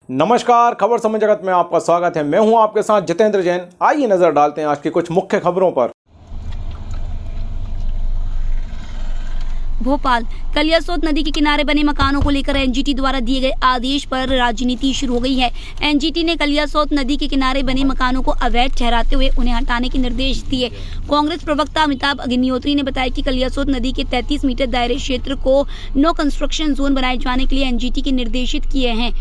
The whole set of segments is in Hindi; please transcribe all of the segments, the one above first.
नमस्कार, खबर समय जगत में आपका स्वागत है। मैं हूं आपके साथ जितेंद्र जैन। आइए नजर डालते हैं आज की कुछ मुख्य खबरों पर। भोपाल कलियासोत नदी के किनारे बने मकानों को लेकर एनजीटी द्वारा दिए गए आदेश पर राजनीति शुरू हो गई है। एनजीटी ने कलियासोत नदी के किनारे बने मकानों को अवैध ठहराते हुए उन्हें हटाने के निर्देश दिए। कांग्रेस प्रवक्ता अमिताभ अग्निहोत्री ने बताया कि कलियासोत नदी के 33 मीटर दायरे क्षेत्र को नो कंस्ट्रक्शन जोन बनाए जाने के लिए एनजीटी के निर्देशित किए हैं।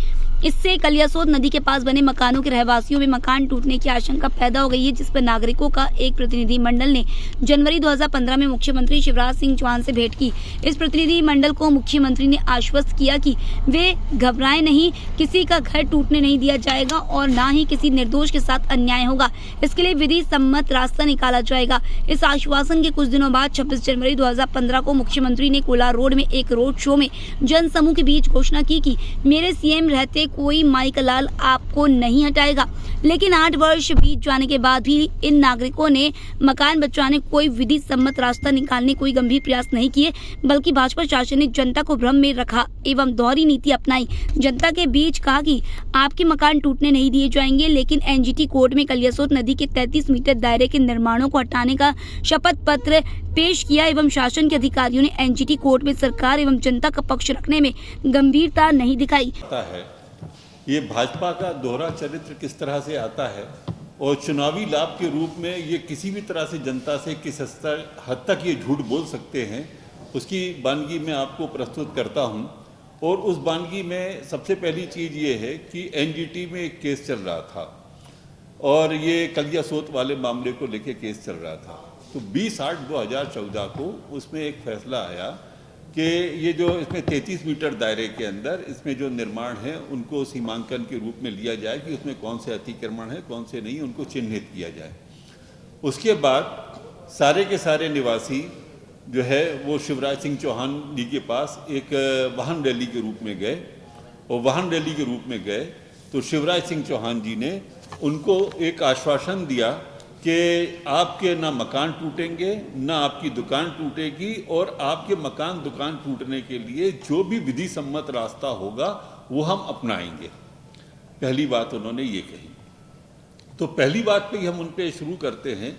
इससे कलियासोत नदी के पास बने मकानों के रहवासियों में मकान टूटने की आशंका पैदा हो गई है, जिस पर नागरिकों का एक प्रतिनिधि मंडल ने जनवरी 2015 में मुख्यमंत्री शिवराज सिंह चौहान से भेंट की। इस प्रतिनिधि मंडल को मुख्यमंत्री ने आश्वस्त किया कि वे घबराएं नहीं, किसी का घर टूटने नहीं दिया जाएगा और न ही किसी निर्दोष के साथ अन्याय होगा। इसके लिए विधि सम्मत रास्ता निकाला जाएगा। इस आश्वासन के कुछ दिनों बाद 26 जनवरी 2015 को मुख्यमंत्री ने कोलार रोड में एक रोड शो में जन समूह के बीच घोषणा की कि मेरे सीएम रहते कोई माई का लाल आपको नहीं हटाएगा। लेकिन 8 वर्ष बीत जाने के बाद भी इन नागरिकों ने मकान बचाने कोई विधि सम्मत रास्ता निकालने कोई गंभीर प्रयास नहीं किए, बल्कि भाजपा शासन ने जनता को भ्रम में रखा एवं दोहरी नीति अपनाई। जनता के बीच कहा कि आपके मकान टूटने नहीं दिए जाएंगे, लेकिन एनजीटी कोर्ट में कलियासोत नदी के 33 मीटर दायरे के निर्माणों को हटाने का शपथ पत्र पेश किया एवं शासन के अधिकारियों ने एनजीटी कोर्ट में सरकार एवं जनता का पक्ष रखने में गंभीरता नहीं दिखाई। ये भाजपा का दोहरा चरित्र किस तरह से आता है और चुनावी लाभ के रूप में ये किसी भी तरह से जनता से किस हद तक ये झूठ बोल सकते हैं, उसकी वानगी मैं आपको प्रस्तुत करता हूं। और उस वानगी में सबसे पहली चीज़ ये है कि एनजीटी में एक केस चल रहा था और ये कलियासोत वाले मामले को लेके केस चल रहा था। तो 20/8/2014 को उसमें एक फैसला आया कि ये जो इसमें 33 मीटर दायरे के अंदर इसमें जो निर्माण है उनको सीमांकन के रूप में लिया जाए कि उसमें कौन से अतिक्रमण है कौन से नहीं, उनको चिन्हित किया जाए। उसके बाद सारे के सारे निवासी जो है वो शिवराज सिंह चौहान जी के पास एक वाहन रैली के रूप में गए और वाहन रैली के रूप में गए तो शिवराज सिंह चौहान जी ने उनको एक आश्वासन दिया कि आपके ना मकान टूटेंगे ना आपकी दुकान टूटेगी और आपके मकान दुकान टूटने के लिए जो भी विधि सम्मत रास्ता होगा वो हम अपनाएंगे। पहली बात उन्होंने ये कही। तो पहली बात पे हम उन पे शुरू करते हैं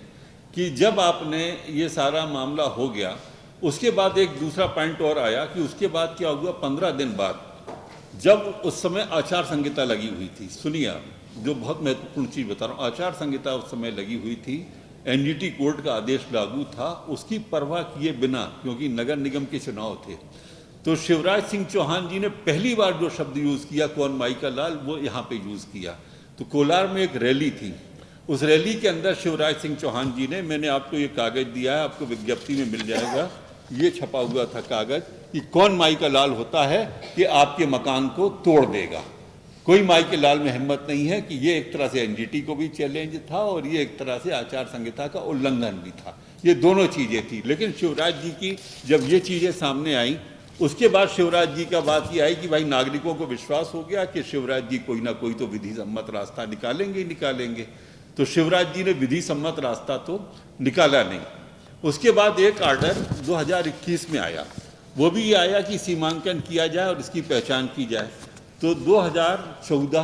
कि जब आपने ये सारा मामला हो गया, उसके बाद एक दूसरा पॉइंट और आया कि उसके बाद क्या हुआ, 15 दिन बाद जब उस समय आचार संहिता लगी हुई थी। सुनिए आप, जो बहुत महत्वपूर्ण चीज़ बता रहा हूँ, आचार संहिता उस समय लगी हुई थी, एनजीटी कोर्ट का आदेश लागू था, उसकी परवाह किए बिना, क्योंकि नगर निगम के चुनाव थे, तो शिवराज सिंह चौहान जी ने पहली बार जो शब्द यूज़ किया कौन माई का लाल, वो यहाँ पे यूज़ किया। तो कोलार में एक रैली थी, उस रैली के अंदर शिवराज सिंह चौहान जी ने, मैंने आपको ये कागज़ दिया है, आपको विज्ञप्ति में मिल जाएगा, ये छपा हुआ था कागज़ कि कौन माई का लाल होता है कि आपके मकान को तोड़ देगा। कोई माई के लाल में हिम्मत नहीं है कि ये एक तरह से एनजीटी को भी चैलेंज था और ये एक तरह से आचार संहिता का उल्लंघन भी था। ये दोनों चीज़ें थी। लेकिन शिवराज जी की जब ये चीज़ें सामने आई, उसके बाद शिवराज जी का बात ये आई कि भाई नागरिकों को विश्वास हो गया कि शिवराज जी कोई ना कोई तो विधि सम्मत रास्ता निकालेंगे ही निकालेंगे। तो शिवराज जी ने विधि सम्मत रास्ता तो निकाला नहीं। उसके बाद एक आर्डर 2021 में आया, वो भी ये आया कि सीमांकन किया जाए और इसकी पहचान की जाए। तो 2014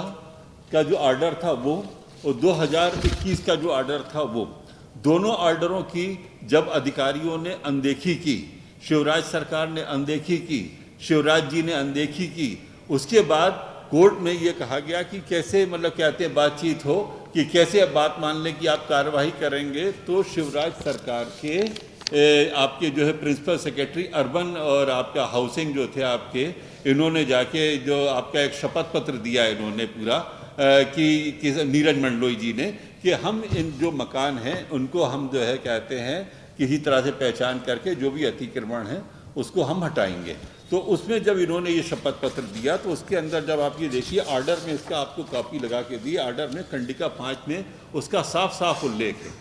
का जो आर्डर था वो और 2021 का जो आर्डर था वो, दोनों आर्डरों की जब अधिकारियों ने अनदेखी की, शिवराज सरकार ने अनदेखी की, शिवराज जी ने अनदेखी की, उसके बाद कोर्ट में ये कहा गया कि कैसे, मतलब कहते हैं बातचीत हो कि कैसे अब बात मान लें कि आप कार्रवाई करेंगे। तो शिवराज सरकार के आपके जो है प्रिंसिपल सेक्रेटरी अर्बन और आपका हाउसिंग जो थे आपके, इन्होंने जाके जो आपका एक शपथ पत्र दिया इन्होंने पूरा कि नीरज मंडलोई जी ने, कि हम इन जो मकान हैं उनको हम जो है कहते हैं किसी तरह से पहचान करके जो भी अतिक्रमण है उसको हम हटाएंगे। तो उसमें जब इन्होंने ये शपथ पत्र दिया तो उसके अंदर जब आप ये देखिए आर्डर में, इसका आपको कॉपी लगा के दी, आर्डर में खंडिका 5 में उसका साफ साफ उल्लेख है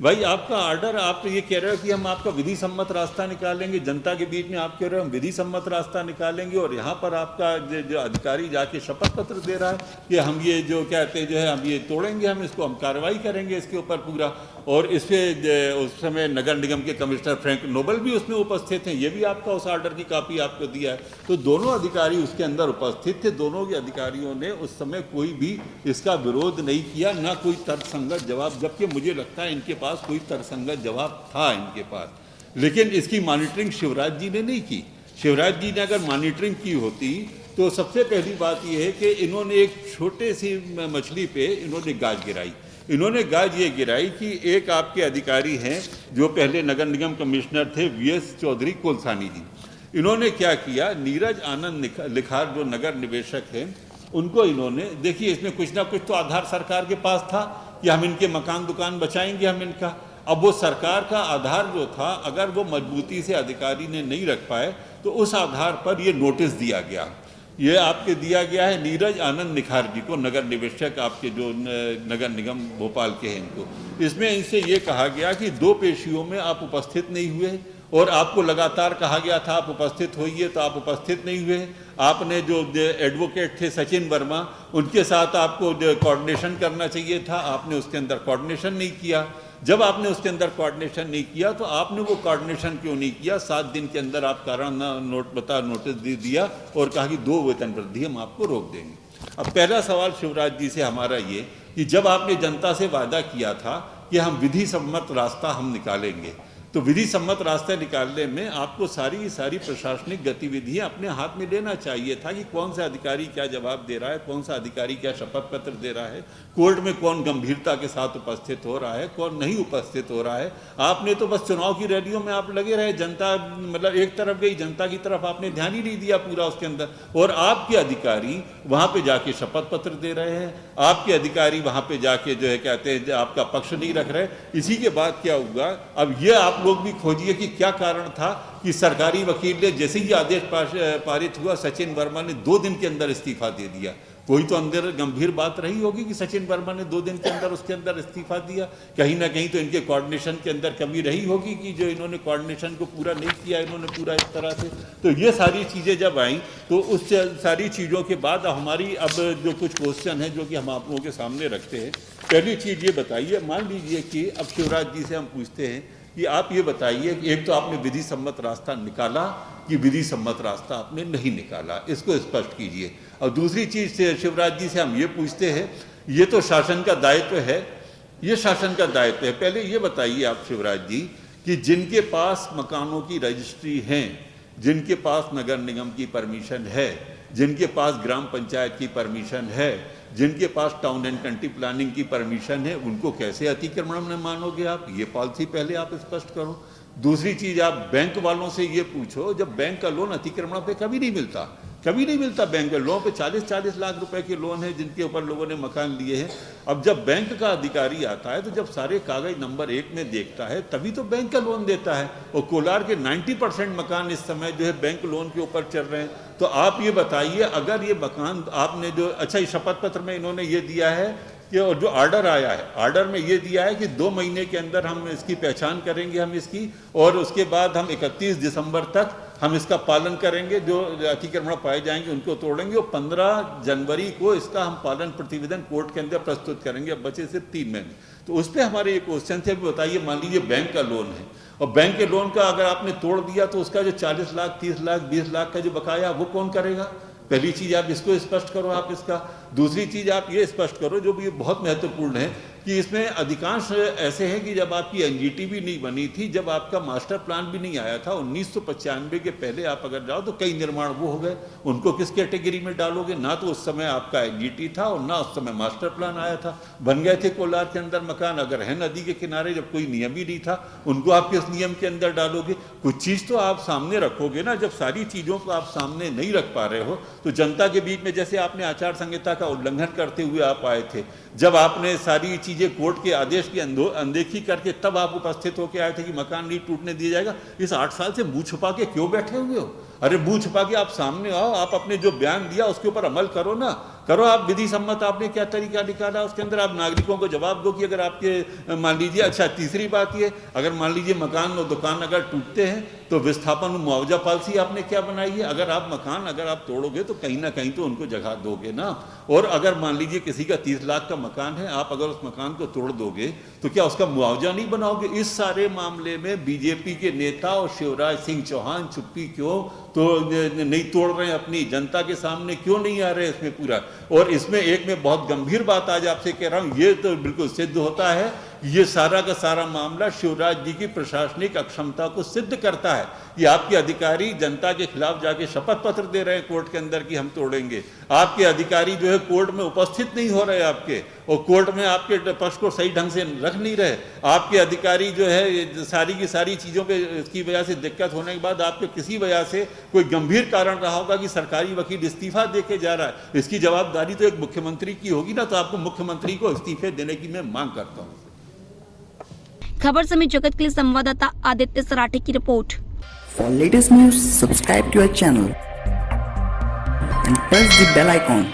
भाई आपका ऑर्डर, आप तो ये कह रहे हो कि हम आपका विधि सम्मत रास्ता निकालेंगे, जनता के बीच में आप कह रहे हो हम विधि सम्मत रास्ता निकालेंगे, और यहाँ पर आपका जो अधिकारी जाके शपथ पत्र दे रहा है कि हम ये जो कहते हैं जो है हम ये तोड़ेंगे, हम इसको हम कार्रवाई करेंगे इसके ऊपर पूरा। और इस पर उस समय नगर निगम के कमिश्नर फ्रैंक नोबल भी उसमें उपस्थित हैं, ये भी आपका उस ऑर्डर की कॉपी आपको दिया है। तो दोनों अधिकारी उसके अंदर उपस्थित थे, दोनों के अधिकारियों ने उस समय कोई भी इसका विरोध नहीं किया, ना कोई तर्कसंगत जवाब, जबकि मुझे लगता है इनके पास कोई तर्कसंगत जवाब था इनके पास। लेकिन इसकी मॉनिटरिंग शिवराज जी ने नहीं की। शिवराज जी ने अगर मॉनिटरिंग की होती तो सबसे पहली बात यह है कि इन्होंने एक छोटे सी मछली पे इन्होंने गाज गिराई। इन्होंने गाज ये गिराई कि एक आपके अधिकारी हैं जो पहले नगर निगम कमिश्नर थे, वीएस चौधरी कोलसानी जी। इन्होंने क्या किया, नीरज आनंद लिखार जो नगर निवेशक हैं उनको इन्होंने, देखिए इसमें कुछ ना कुछ तो आधार सरकार के पास था कि हम इनके मकान दुकान बचाएंगे हम इनका। अब वो सरकार का आधार जो था, अगर वो मजबूती से अधिकारी ने नहीं रख पाए तो उस आधार पर ये नोटिस दिया गया। ये आपके दिया गया है नीरज आनंद निखार जी को, नगर निवेशक आपके जो नगर निगम भोपाल के हैं इनको। इसमें इनसे ये कहा गया कि 2 पेशियों में आप उपस्थित नहीं हुए, और आपको लगातार कहा गया था आप उपस्थित होइए, तो आप उपस्थित नहीं हुए। आपने जो एडवोकेट थे सचिन वर्मा, उनके साथ आपको कोऑर्डिनेशन करना चाहिए था, आपने उसके अंदर कोऑर्डिनेशन नहीं किया। जब आपने उसके अंदर कोऑर्डिनेशन नहीं किया तो आपने वो कोऑर्डिनेशन क्यों नहीं किया, 7 दिन के अंदर आप कारण नोटिस दे दिया और कहा कि 2 वेतन वृद्धि हम आपको रोक देंगे। अब पहला सवाल शिवराज जी से हमारा ये कि जब आपने जनता से वादा किया था कि हम विधि सम्मत रास्ता हम निकालेंगे, तो विधि सम्मत रास्ते निकालने में आपको सारी प्रशासनिक गतिविधियां अपने हाथ में लेना चाहिए था कि कौन सा अधिकारी क्या जवाब दे रहा है, कौन सा अधिकारी क्या शपथ पत्र दे रहा है, कोर्ट में कौन गंभीरता के साथ उपस्थित हो रहा है, कौन नहीं उपस्थित हो रहा है। आपने तो बस चुनाव की रैलियों में आप लगे रहे, जनता मतलब एक तरफ गई, जनता की तरफ आपने ध्यान ही नहीं दिया पूरा उसके अंदर। और आपके अधिकारी वहाँ पर जाके शपथ पत्र दे रहे हैं, आपके अधिकारी वहाँ पर जाके जो है कहते हैं आपका पक्ष नहीं रख रहे। इसी के बाद क्या हुआ, अब ये आप लोग भी खोजिए कि क्या कारण था कि सरकारी वकील ने जैसे ही आदेश पारित हुआ, सचिन वर्मा ने 2 दिन के अंदर इस्तीफा दे दिया। कोई तो अंदर गंभीर बात रही होगी कि सचिन वर्मा ने 2 दिन के अंदर उसके अंदर इस्तीफा दिया। कहीं ना कहीं तो इनके कोऑर्डिनेशन के अंदर कमी रही होगी कि जो इन्होंने कोऑर्डिनेशन को पूरा नहीं किया इन्होंने पूरा इस तरह से। तो ये सारी चीज़ें जब आई तो उस सारी चीज़ों के बाद हमारी अब जो कुछ क्वेश्चन है जो कि हम आप लोगों के सामने रखते हैं। पहली चीज़ ये बताइए, मान लीजिए कि अब शिवराज जी से हम पूछते हैं कि आप ये बताइए कि एक तो आपने विधि सम्मत रास्ता निकाला कि विधि सम्मत रास्ता आपने नहीं निकाला, इसको स्पष्ट कीजिए। और दूसरी चीज़ से शिवराज जी से हम ये पूछते हैं, ये तो शासन का दायित्व है, ये शासन का दायित्व है। पहले ये बताइए आप शिवराज जी कि जिनके पास मकानों की रजिस्ट्री हैं, जिनके पास नगर निगम की परमिशन है, जिनके पास ग्राम पंचायत की परमिशन है, जिनके पास टाउन एंड कंट्री प्लानिंग की परमिशन है, उनको कैसे अतिक्रमण में मानोगे आप? ये पॉलिसी पहले आप स्पष्ट करो। दूसरी चीज़, आप बैंक वालों से ये पूछो, जब बैंक का लोन अतिक्रमण पे कभी नहीं मिलता, कभी नहीं मिलता। बैंक के लोन पे 40-40 लाख रुपए के लोन है जिनके ऊपर लोगों ने मकान लिए हैं। अब जब बैंक का अधिकारी आता है तो जब सारे कागज नंबर 1 में देखता है तभी तो बैंक का लोन देता है। और कोलार के 90% मकान इस समय जो है बैंक लोन के ऊपर चल रहे हैं। तो आप ये बताइए, अगर ये मकान आपने जो अच्छा इस शपथ पत्र में इन्होंने ये दिया है कि, और जो ऑर्डर आया है, ऑर्डर में ये दिया है कि 2 महीने के अंदर हम इसकी पहचान करेंगे हम इसकी, और उसके बाद हम 31 दिसंबर तक हम इसका पालन करेंगे, जो अतिक्रमण पाए जाएंगे उनको तोड़ेंगे, और 15 जनवरी को इसका हम पालन प्रतिवेदन कोर्ट के अंदर प्रस्तुत करेंगे। अब बचे सिर्फ 3 महीने। तो उस पर हमारे ये क्वेश्चन थे, अभी बताइए, मान लीजिए बैंक का लोन है और बैंक के लोन का अगर आपने तोड़ दिया तो उसका जो 40 लाख 30 लाख 20 लाख का जो बकाया वो कौन करेगा? पहली चीज़ आप इसको स्पष्ट करो आप इसका। दूसरी चीज़ आप ये स्पष्ट करो, जो भी बहुत महत्वपूर्ण है, कि इसमें अधिकांश ऐसे हैं कि जब आपकी एनजीटी भी नहीं बनी थी, जब आपका मास्टर प्लान भी नहीं आया था 1995 के पहले आप अगर जाओ तो कई निर्माण वो हो गए, उनको किस कैटेगरी में डालोगे? ना तो उस समय आपका एनजीटी था और ना उस समय मास्टर प्लान आया था। बन गए थे कोलार के अंदर मकान, अगर है नदी के किनारे, जब कोई नियम ही नहीं था, उनको आप किस नियम के अंदर डालोगे? कुछ चीज़ तो आप सामने रखोगे ना। जब सारी चीज़ों को आप सामने नहीं रख पा रहे हो तो जनता के बीच में, जैसे आपने आचार संहिता का उल्लंघन करते हुए आप आए थे, जब आपने सारी चीज़ें कोर्ट के आदेश की अनदेखी करके तब आप उपस्थित होकर आए थे कि मकान नहीं टूटने दिया जाएगा। इस 8 साल से मुंह छुपा के क्यों बैठे हुए हो? अरे मुंह छुपा के आप सामने आओ, आप अपने जो बयान दिया उसके ऊपर अमल करो ना। करो आप विधि सम्मत, आपने क्या तरीका निकाला उसके अंदर आप नागरिकों को जवाब दो कि अगर आपके मान लीजिए, अच्छा तीसरी बात ये, अगर मान लीजिए मकान और दुकान अगर टूटते हैं तो विस्थापन मुआवजा पॉलिसी आपने क्या बनाई है? अगर आप मकान अगर आप तोड़ोगे तो कहीं ना कहीं तो उनको जगह दोगे ना। और अगर मान लीजिए किसी का 30 लाख का मकान है, आप अगर उस मकान को तोड़ दोगे तो क्या उसका मुआवजा नहीं बनाओगे? इस सारे मामले में बीजेपी के नेता और शिवराज सिंह चौहान चुप्पी क्यों तो नहीं तोड़ रहे हैं, अपनी जनता के सामने क्यों नहीं आ रहे इसमें पूरा? और इसमें एक मैं बहुत गंभीर बात आज आपसे कह रहा हूं, ये तो बिल्कुल सिद्ध होता है, ये सारा का सारा मामला शिवराज जी की प्रशासनिक अक्षमता को सिद्ध करता है। ये आपके अधिकारी जनता के खिलाफ जाके शपथ पत्र दे रहे हैं कोर्ट के अंदर कि हम तोड़ेंगे, आपके अधिकारी जो है कोर्ट में उपस्थित नहीं हो रहे आपके, और कोर्ट में आपके पक्ष को सही ढंग से रख नहीं रहे, आपके अधिकारी जो है सारी की सारी चीज़ों पे इसकी वजह से दिक्कत होने के बाद आपके किसी वजह से कोई गंभीर कारण रहा होगा कि सरकारी वकील इस्तीफा देके जा रहा है, इसकी जवाबदारी तो एक मुख्यमंत्री की होगी ना। तो आपको मुख्यमंत्री को इस्तीफे देने की मैं मांग करता हूँ। खबर समय जगत के लिए संवाददाता आदित्य सराठे की report. For latest news, subscribe to our channel and press the bell icon.